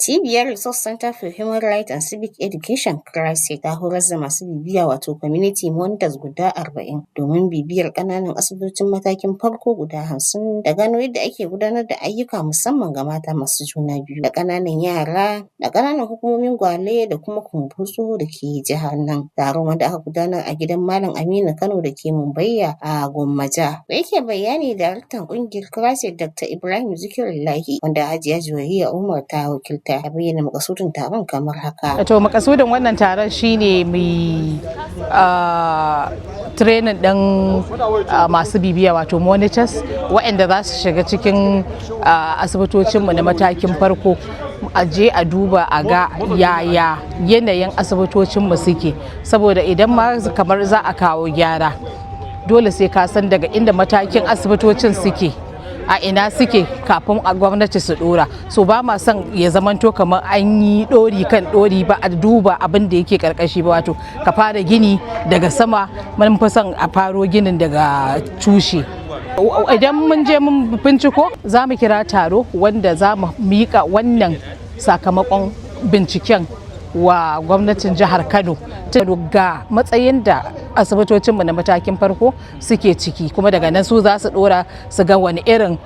Cibiyar Resource Center for Human Rights and Civic Education (CRISE) ta horar da masu bibiya wato community monitors guda 40 domin bibiyar ƙananan asibitocin matakin farko guda 50 da gano yadda ake gudanar da ayyuka musamman ga mata masu juna biyu da ƙananan yara da ƙananan hukumomin Gwale da kuma Kumbotso da ke jihar nan. Taron wanda aka gudanar a gidan Malam Aminu Kano da ke Mumbayya a Gwammaja. Da yake bayani daraktan ƙungiyar CRISE Dr. Ibrahim Zikirullahi wanda Hajiya Juwairiya Umar ta wakilta ya bayyana makasudin taron kamar haka. To makasudin wannan taron shine mu training ɗin masu bibiya wato monitors waɗanda za su shiga cikin asibitocinmu na matakin farko a je a duba a ga yaya yanayin asibitocinmu suke, saboda idan ma kamar za a kawo gyara dole sai ka san daga inda matakin asibitocin suke a ina suke kafin a gwamnati su dora. So ba ma son ya zamanto kamar an yi dori kan dori ba a duba abin da yake karkashi ba, wato ka fara gini daga sama, mun fi son a faro ginin daga tushe. Idan mun je mun binciko za mu kira taro wanda za mu miƙa wannan sakamakon binciken wa gwamnatin jihar Kano ga matsayin da asibitocinmu na matakin farko suke ciki, kuma daga nan su za su dora su ga wani irin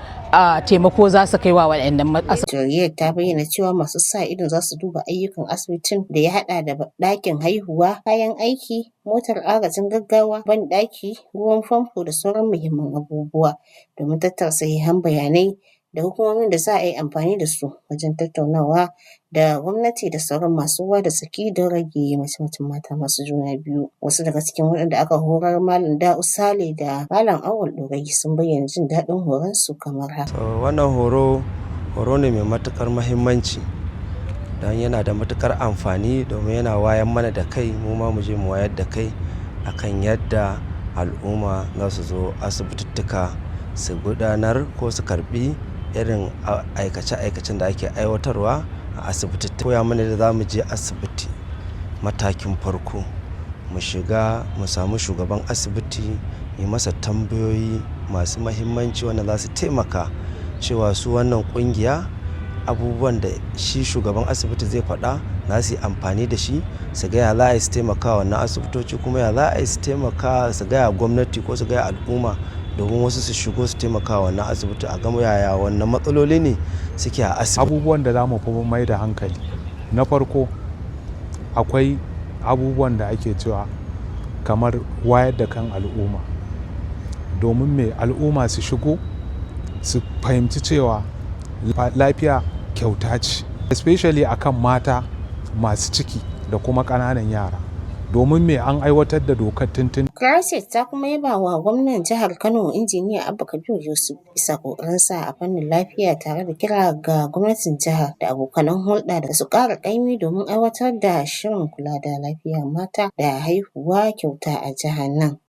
taimako za su kai wa waɗannan asibitoci. Ta bayyana cewa masu sa ido za su duba ayyukan asibitin da ya haɗa da ɗakin haihuwa, kayan aiki, motar agajin gaggawa, banɗaki, ruwan famfo da sauran muhimman abubuwa domin tattara sahihan bayanai da hukumomin da za a yi amfani da su wajen tattaunawa da gwamnati da sauran masu ruwa da tsaki don rage mace-macen mata masu juna biyu. Wasu daga cikin waɗanda aka horar Malam Da'u Sale da Malam Awal Ɗorayi sun bayyana jin daɗin horon su kamar haka. Wannan horo ne mai matuƙar muhimmanci don yana da matuƙar amfani domin yana wayan mana da kai, mu ma mu je mu wayar da kai akan yadda al'umma za su zo asibitittuka su gudanar ko su karɓi irin aikace-aikacen da ake aiwatarwa a asibiti. Koya mana da za mu je asibiti matakin farko, mu shiga mu samu shugaban asibiti, yi masa tambayoyi masu mahimmanci wanda za su taimaka cewa su wannan kungiya abubuwan da shi shugaban asibiti zai faɗa za su yi amfani da shi, su gaya za a yi su taimaka wannan asibitoci, kuma ya za a yi su taimaka su gaya gwamnati ko su gaya al'umma domin wasu su shigo su taimaka wannan asibiti a gama yaya wannan matsaloli ne suke a asibiti. Abubuwan da za mu fi mai da hankali, na farko akwai abubuwan da ake cewa kamar wayar da kan al'umma, domin mai al'umma su shigo su fahimci cewa lafiya kyauta ce, especially akan mata masu ciki da kuma ƙananan yara, domin me an aiwatar da dokar tuntun. CRISE ta kuma yaba wa gwamnan jihar Kano Injiniya Abba Kabir Yusuf bisa ƙoƙarinsa a fannin lafiya, tare da kira ga gwamnatin jihar da abokanan hulɗa da su ƙara ƙaimi domin aiwatar da shirin kula da lafiyar mata da haihuwa kyauta a jihar nan.